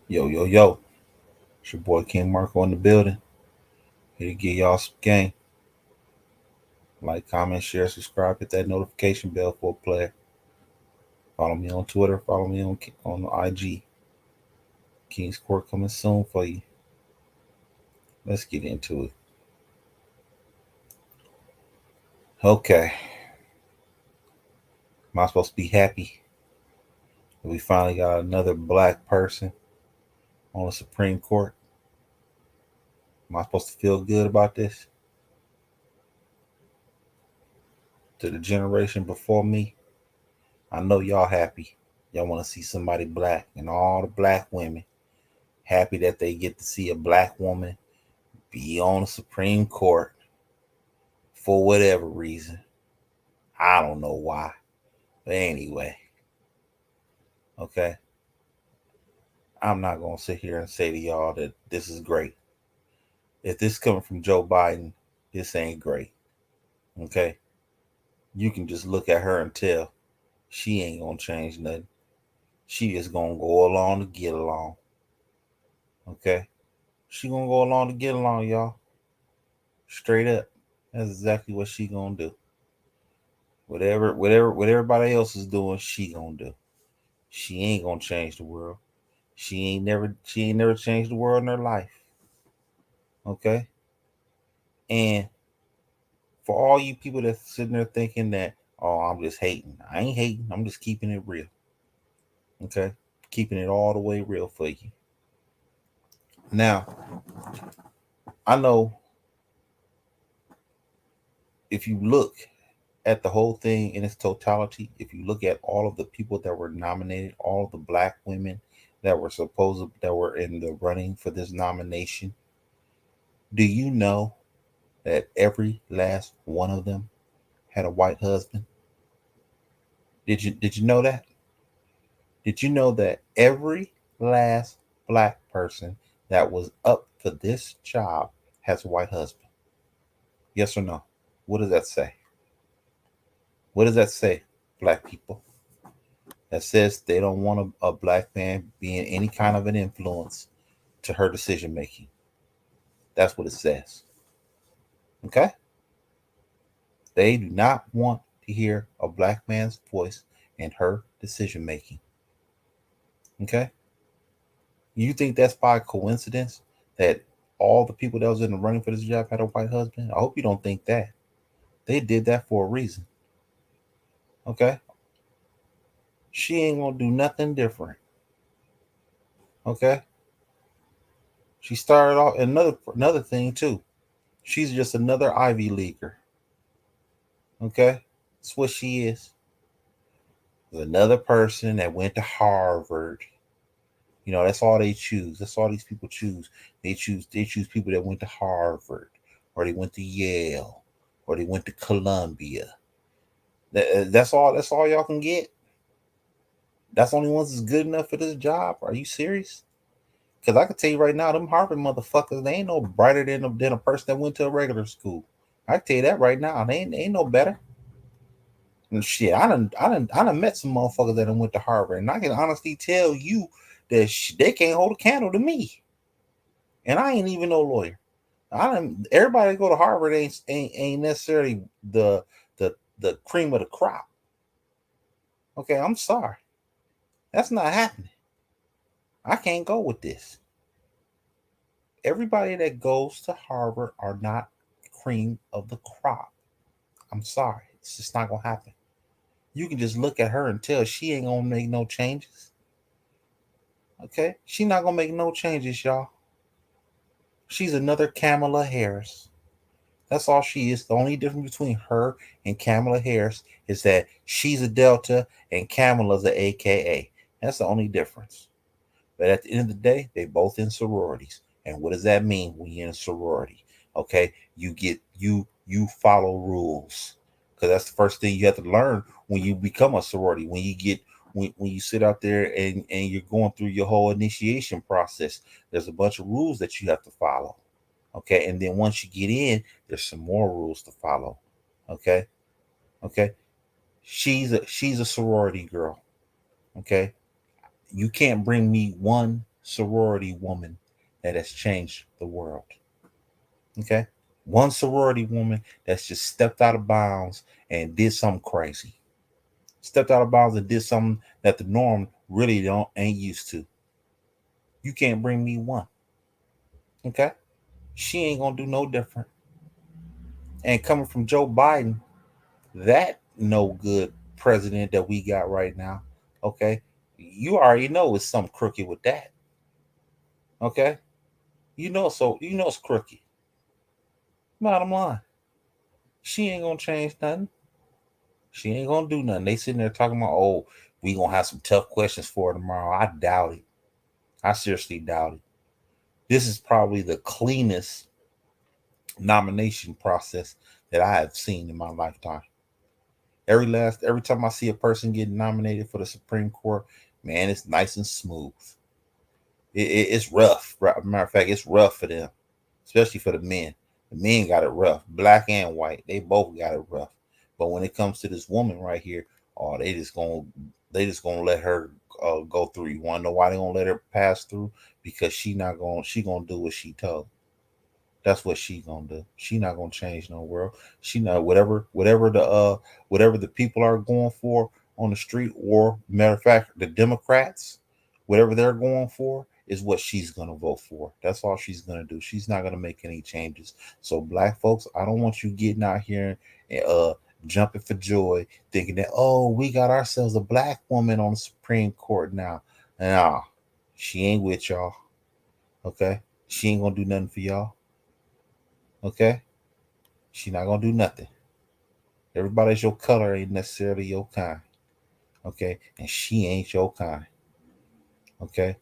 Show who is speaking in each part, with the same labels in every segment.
Speaker 1: Yo, yo, yo. It's your boy King Marko in the building. Here to give y'all some game. Like, comment, share, subscribe, hit that notification bell for a player. Follow me on Twitter. Follow me on IG. King's Court coming soon for you. Let's get into it. Okay. Am I supposed to be happy that we finally got another black person on the Supreme Court? Am I supposed to feel good about this? To the generation before me, I know y'all happy. Y'all want to see somebody black, and all the black women happy that they get to see a black woman be on the Supreme Court for whatever reason. I don't know why. But anyway, okay. I'm not going to sit here and say to y'all that this is great. If this is coming from Joe Biden, this ain't great. Okay. You can just look at her and tell she ain't going to change nothing. She just going to go along to get along. Okay. She going to go along to get along, y'all. Straight up. That's exactly what she going to do. What everybody else is doing, she going to do. She ain't going to change the world. She ain't never changed the world in her life. Okay? And for all you people that's sitting there thinking that, oh, I'm just hating. I ain't hating. I'm just keeping it real. Okay? Keeping it all the way real for you. Now, I know if you look at the whole thing in its totality, if you look at all of the people that were nominated, all of the black women that were in the running for this nomination, do you know that every last one of them had a white husband? Did you know that? Did you know that every last black person that was up for this job has a white husband? Yes or no? What does that say? What does that say, black people? That says they don't want a black man being any kind of an influence to her decision making. That's what it says. Okay? They do not want to hear a black man's voice in her decision making. Okay? You think that's by coincidence that all the people that was in the running for this job had a white husband? I hope you don't think that. They did that for a reason. Okay? She ain't gonna do nothing different. Okay? She started off another thing too. She's just another Ivy Leaguer. Okay? That's what she is. Another person that went to Harvard. You know, that's all they choose. That's all these people choose. They choose people that went to Harvard, or they went to Yale, or they went to Columbia. That's all y'all can get. That's the only ones that's good enough for this job. Are you serious? Because I can tell you right now, them Harvard motherfuckers, they ain't no brighter than a person that went to a regular school. I can tell you that right now. They ain't no better. And shit, I done met some motherfuckers that done went to Harvard, and I can honestly tell you that they can't hold a candle to me. And I ain't even no lawyer. Everybody that go to Harvard ain't necessarily the cream of the crop. Okay, I'm sorry. That's not happening. I can't go with this. Everybody that goes to Harvard are not cream of the crop. I'm sorry. It's just not gonna happen. You can just look at her and tell she ain't gonna make no changes. Okay? She not gonna make no changes, y'all. She's another Kamala Harris. That's all she is. The only difference between her and Kamala Harris is that she's a Delta and Kamala's a AKA. That's the only difference. But at the end of the day, they both in sororities. And what does that mean when you're in a sorority? Okay, you follow rules. Because that's the first thing you have to learn when you become a sorority. When you sit out there and you're going through your whole initiation process, there's a bunch of rules that you have to follow. Okay, and then once you get in, there's some more rules to follow. Okay, okay. She's a sorority girl. Okay, you can't bring me one sorority woman that has changed the world. Okay? One sorority woman that's just stepped out of bounds and did something crazy. Stepped out of bounds and did something that the norm really don't ain't used to. You can't bring me one. Okay? She ain't gonna do no different. And coming from Joe Biden, that no good president that we got right now, okay? You already know it's some crooked with that. Okay? You know it's crooked. Bottom line. She ain't gonna change nothing. She ain't gonna do nothing. They sitting there talking about, oh, we gonna have some tough questions for her tomorrow. I doubt it. I seriously doubt it. This is probably the cleanest nomination process that I have seen in my lifetime. Every time I see a person get nominated for the Supreme Court, man, it's nice and smooth. It's rough. Matter of fact, it's rough for them, especially for the men. The men got it rough, black and white. They both got it rough. But when it comes to this woman right here, oh, they just gonna let her go through. You want to know why they gonna let her pass through? Because she gonna do what she told. That's what she gonna do. She not gonna change no world. She not whatever the people are going for on the street, or matter of fact, the Democrats, whatever they're going for is what she's gonna vote for. That's all she's gonna do. She's not gonna make any changes. So black folks, I don't want you getting out here and jumping for joy, thinking that, oh, we got ourselves a black woman on the Supreme Court now. Nah, she ain't with y'all. Okay, she ain't gonna do nothing for y'all. Okay, she not gonna do nothing. Everybody's your color ain't necessarily your kind. Okay, and she ain't your kind. Okay,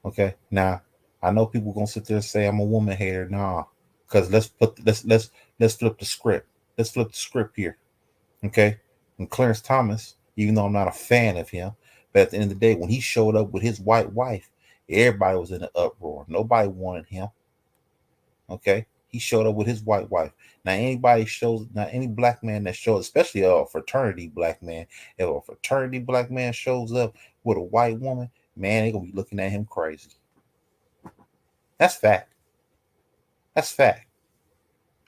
Speaker 1: okay. Now I know people gonna sit there and say I'm a woman hater. Nah, because let's flip the script. Let's flip the script here. Okay, and Clarence Thomas, even though I'm not a fan of him, but at the end of the day, when he showed up with his white wife, everybody was in an uproar. Nobody wanted him. Okay, he showed up with his white wife. Now any black man that shows, especially a fraternity black man, if a fraternity black man shows up with a white woman, man, they gonna be looking at him crazy. That's fact. That's fact.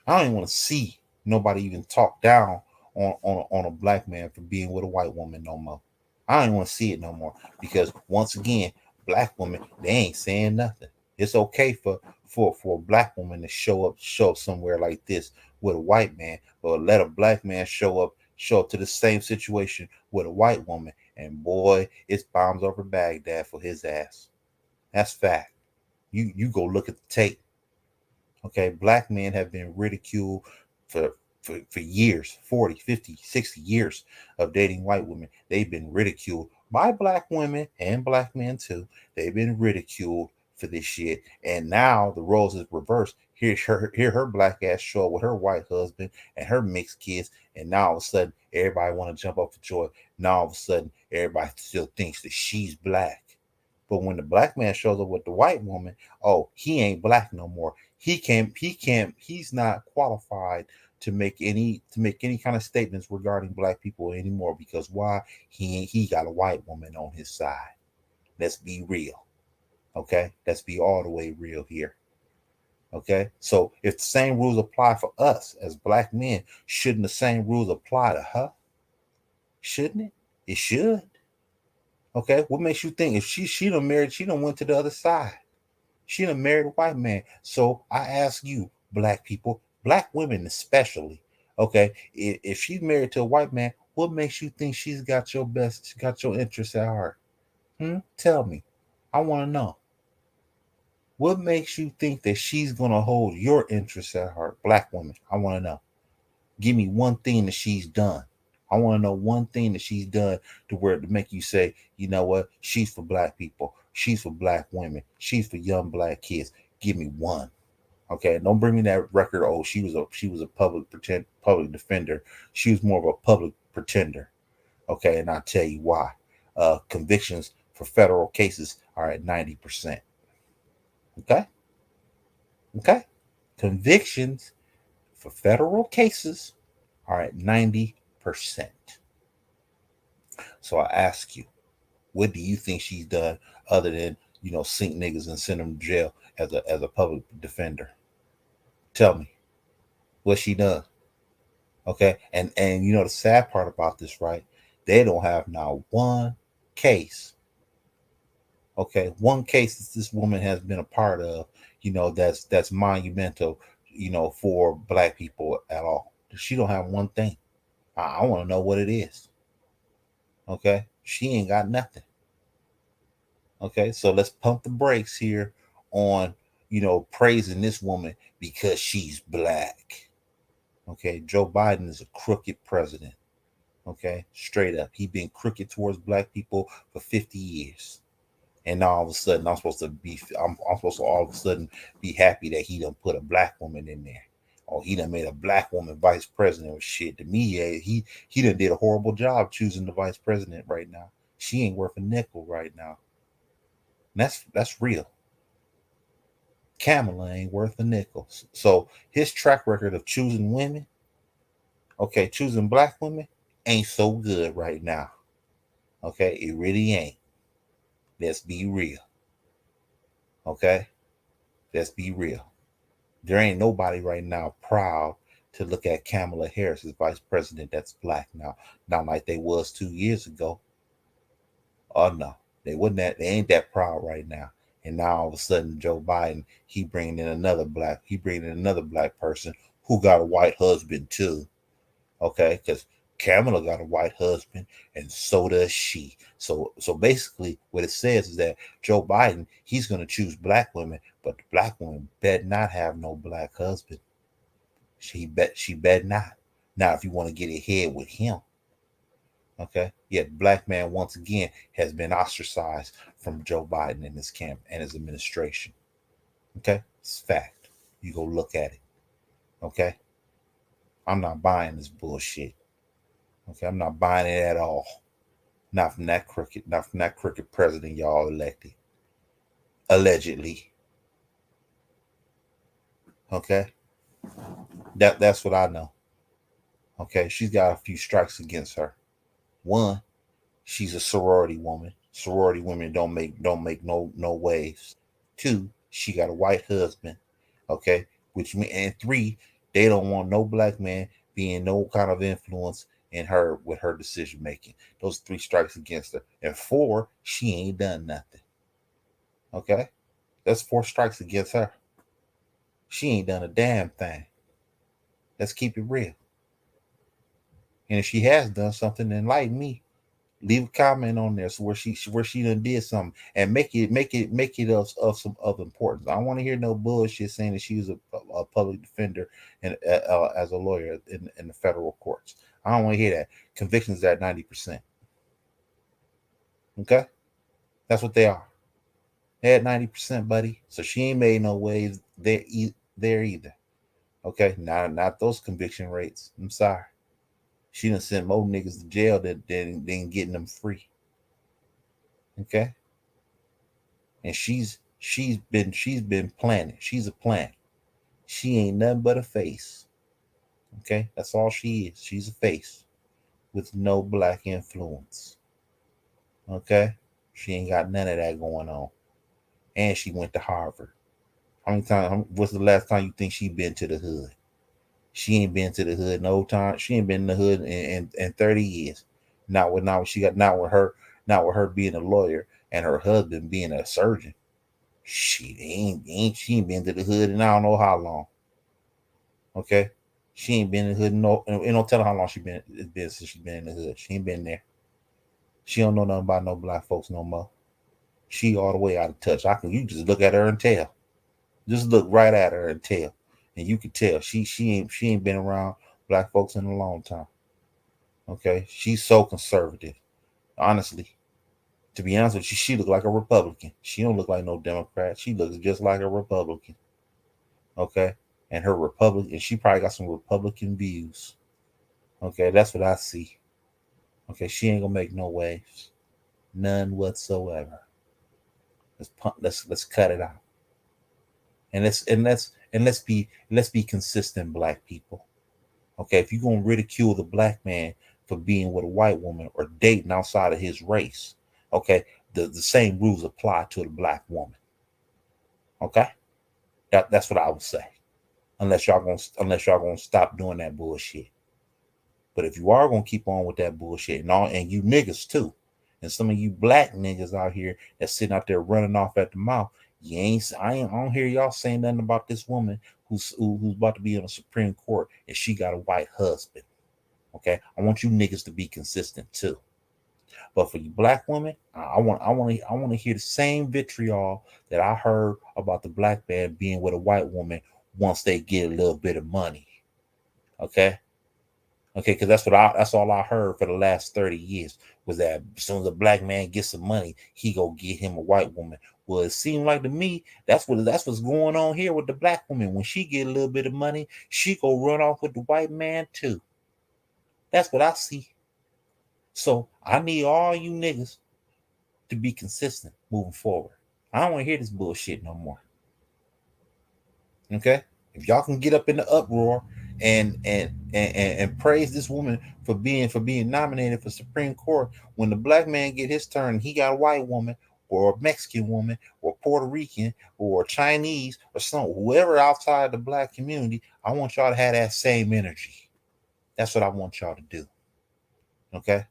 Speaker 1: I don't even want to see nobody even talk down on a black man for being with a white woman no more. I don't even want to see it no more, because once again, black women, they ain't saying nothing. It's okay for a black woman to show up somewhere like this with a white man, but let a black man show up to the same situation with a white woman, and boy, it's bombs over Baghdad for his ass. That's fact. You go look at the tape. Okay, black men have been ridiculed for for years, 40, 50, 60 years of dating white women. They've been ridiculed by black women and black men too. They've been ridiculed for this shit. And now the roles is reversed. Here her black ass show up with her white husband and her mixed kids, and now all of a sudden everybody want to jump up for joy. Now all of a sudden everybody still thinks that she's black. But when the black man shows up with the white woman, oh, he ain't black no more. He's not qualified to make any kind of statements regarding black people anymore, because why? He got a white woman on his side. Let's be real. Okay? Let's be all the way real here. Okay? So if the same rules apply for us as black men, shouldn't the same rules apply to her? Shouldn't it? It should. Okay? What makes you think if she done went to the other side? She done married a white man. So I ask you, black people, black women especially, okay, if she's married to a white man, what makes you think she got your interests at heart? Tell me. I want to know. What makes you think that she's gonna hold your interests at heart? Black woman, I want to know. Give me one thing that she's done. I want to know one thing that she's done to make you say, you know what? She's for black people. She's for black women. She's for young black kids. Give me one. Okay, don't bring me that record. Oh, she was a public defender. She was more of a public pretender. Okay, and I'll tell you why. Convictions for federal cases are at 90%. Okay, okay. Convictions for federal cases are at 90%. So I ask you, what do you think she's done other than sink niggas and send them to jail as a public defender. Tell me what she done. Okay, and the sad part about this, right? They don't have now one case. Okay, one case that this woman has been a part of. That's monumental. For black people at all. She don't have one thing. I want to know what it is. Okay, she ain't got nothing. Okay, so let's pump the brakes here on praising this woman because she's black. Okay, Joe Biden is a crooked president. Okay, straight up, he been crooked towards black people for 50 years, and now all of a sudden I'm supposed to all of a sudden be happy that he done put a black woman in there. Or he done made a black woman vice president or shit. To me, yeah, he done did a horrible job choosing the vice president right now. She ain't worth a nickel right now. And that's real. Kamala ain't worth a nickel. So his track record of choosing women, okay, choosing black women, ain't so good right now. Okay, it really ain't. Let's be real. Okay, let's be real. There ain't nobody right now proud to look at Kamala Harris as vice president that's black now. Not like they was 2 years ago. Oh no, they wouldn't. They ain't that proud right now. And now all of a sudden, Joe Biden, he bringing in another black person who got a white husband too. Okay, because Kamala got a white husband, and so does she. So basically, what it says is that Joe Biden, he's going to choose black women, but the black woman bet not have no black husband. She bet not. Now, if you want to get ahead with him, okay, yeah, the black man once again has been ostracized from Joe Biden and his camp and his administration. Okay, it's fact. You go look at it. Okay, I'm not buying this bullshit. Okay, I'm not buying it at all. Not from that crooked president y'all elected. Allegedly. Okay? That's what I know. Okay, she's got a few strikes against her. One, she's a sorority woman. Sorority women don't make no waves. Two, she got a white husband. Okay? Which mean and three, they don't want no black man being no kind of influence in her with her decision making. Those three strikes against her. And four, she ain't done nothing. Okay? That's four strikes against her. She ain't done a damn thing. Let's keep it real. And if she has done something, enlighten me. Leave a comment on there so where she done did something and make it of some of importance. I don't want to hear no bullshit saying that she was a public defender and as a lawyer in the federal courts. I don't want to hear that. Convictions at 90%. Okay, that's what they are. They at 90%, buddy. So she ain't made no waves there either. Okay, not those conviction rates. I'm sorry. She done sent more niggas to jail than getting them free. Okay, and she's been planning. She's a plant. She ain't nothing but a face. Okay, that's all she is. She's a face with no black influence. Okay, she ain't got none of that going on. And she went to Harvard. How many times? What's the last time you think she been to the hood? She ain't been to the hood no time. She ain't been in the hood in 30 years. Not with her being a lawyer and her husband being a surgeon. She ain't been to the hood in I don't know how long. Okay. She ain't been in the hood no and don't tell her how long it's been since she been in the hood. She ain't been there. She don't know nothing about no black folks no more. She all the way out of touch. You just look at her and tell. Just look right at her and tell. And you can tell she ain't been around black folks in a long time. Okay, she's so conservative. Honestly, to be honest with you, she look like a Republican. She don't look like no Democrat. She looks just like a Republican. Okay, and she probably got some Republican views. Okay, that's what I see. Okay, she ain't gonna make no waves, none whatsoever. Let's cut it out, and let's be consistent, black people. Okay, if you're gonna ridicule the black man for being with a white woman or dating outside of his race, okay, the same rules apply to the black woman. Okay, that's what I would say. Unless y'all gonna stop doing that bullshit. But if you are gonna keep on with that bullshit and you niggas too, and some of you black niggas out here that's sitting out there running off at the mouth, I don't hear y'all saying nothing about this woman who's about to be on the Supreme Court and she got a white husband. Okay, I want you niggas to be consistent too. But for you black women, I want to hear the same vitriol that I heard about the black man being with a white woman once they get a little bit of money. Okay, okay, because that's all I heard for the last 30 years was that as soon as a black man gets some money, he go get him a white woman. Well, it seemed like to me that's what's going on here with the black woman. When she get a little bit of money, she go run off with the white man too. That's what I see. So I need all you niggas to be consistent moving forward. I don't want to hear this bullshit no more. Okay? If y'all can get up in the uproar and praise this woman for being nominated for Supreme Court, when the black man get his turn, he got a white woman or a Mexican woman or Puerto Rican or Chinese or some whoever outside the black community, I want y'all to have that same energy. That's what I want y'all to do. Okay?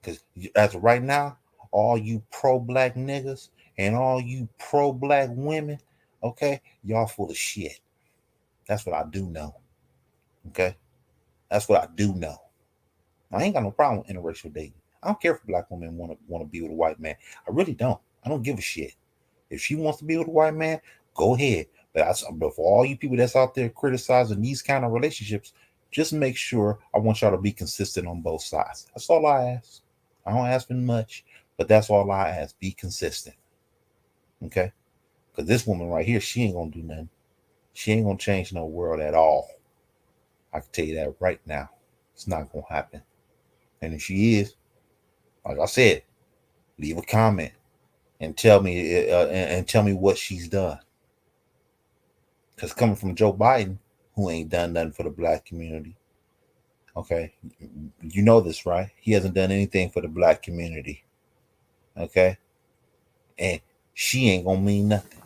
Speaker 1: Because as of right now, all you pro black niggas and all you pro black women, okay, y'all full of shit. That's what I do know. Okay, that's what I do know. I ain't got no problem with interracial dating. I don't care if a black woman want to be with a white man. I really don't. I don't give a shit. If she wants to be with a white man, go ahead. But for all you people that's out there criticizing these kind of relationships, just make sure I want y'all to be consistent on both sides. That's all I ask. I don't ask for much, but that's all I ask. Be consistent. Okay? Because this woman right here, she ain't gonna do nothing. She ain't gonna change no world at all. I can tell you that right now. It's not gonna happen. And if she is, like I said, leave a comment and tell me what she's done. Because coming from Joe Biden, who ain't done nothing for the black community, okay, you know this, right? He hasn't done anything for the black community, okay, and she ain't gonna mean nothing.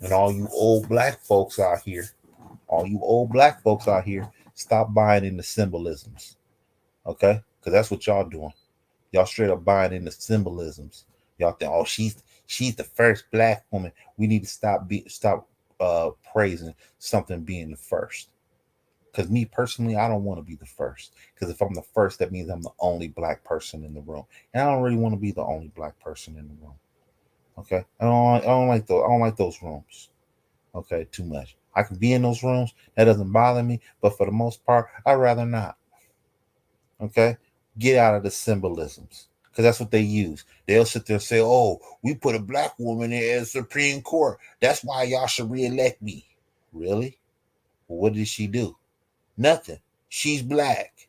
Speaker 1: And all you old black folks out here, stop buying into symbolisms, okay? Because that's what y'all doing. Y'all straight up buying into symbolisms. Y'all think, oh, she's the first black woman. We need to stop praising something being the first. Because me personally, I don't want to be the first. Because if I'm the first, that means I'm the only black person in the room, and I don't really want to be the only black person in the room. Okay, I don't like those rooms. Okay, too much. I can be in those rooms. That doesn't bother me. But for the most part, I'd rather not. Okay, get out of the symbolisms because that's what they use. They'll sit there and say, "Oh, we put a black woman in as Supreme Court. That's why y'all should reelect me." Really? Well, what did she do? Nothing. She's black.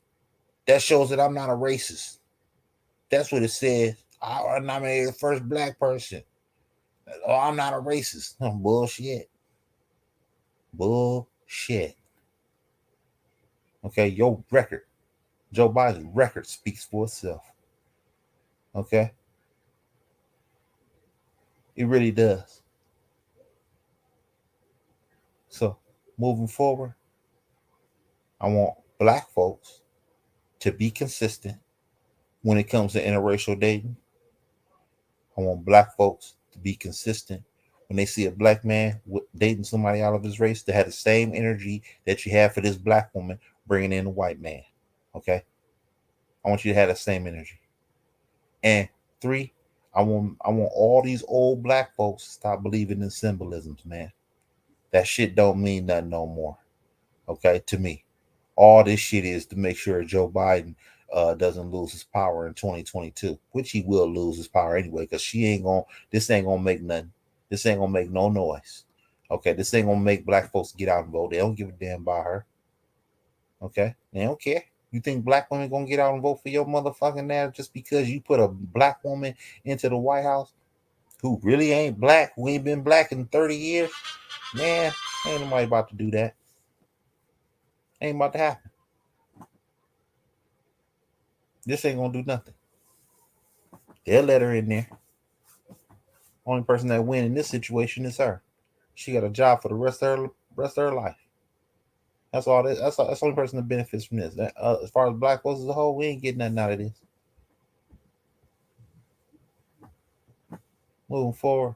Speaker 1: That shows that I'm not a racist. That's what it says. I nominated the first black person. Oh, I'm not a racist. Bullshit. Bullshit. Okay, your record, Joe Biden's record speaks for itself. Okay, it really does. So, moving forward, I want black folks to be consistent when it comes to interracial dating. I want black folks to be consistent when they see a black man dating somebody out of his race to have the same energy that you have for this black woman bringing in a white man. Okay, I want you to have the same energy. And three, I want all these old black folks to stop believing in symbolisms, man. That shit don't mean nothing no more. Okay, to me, all this shit is to make sure Joe Biden doesn't lose his power in 2022, which he will lose his power anyway, because she ain't gonna. This ain't gonna make nothing. This ain't gonna make no noise. Okay, this ain't gonna make black folks get out and vote. They don't give a damn about her. Okay, they don't care. You think black women gonna get out and vote for your motherfucking ass just because you put a black woman into the White House who really ain't black, who ain't been black in 30 years? Man, ain't nobody about to do that. Ain't about to happen. This ain't gonna do nothing. They'll let her in there. Only person that win in this situation is her. She got a job for the rest of her life. That's all. That's the only person that benefits from this. As far as black folks as a whole, we ain't getting nothing out of this. Moving forward,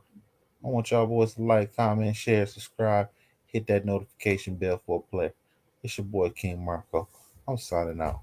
Speaker 1: I want y'all boys to like, comment, share, subscribe, hit that notification bell for a play. It's your boy King Marko. I'm signing out.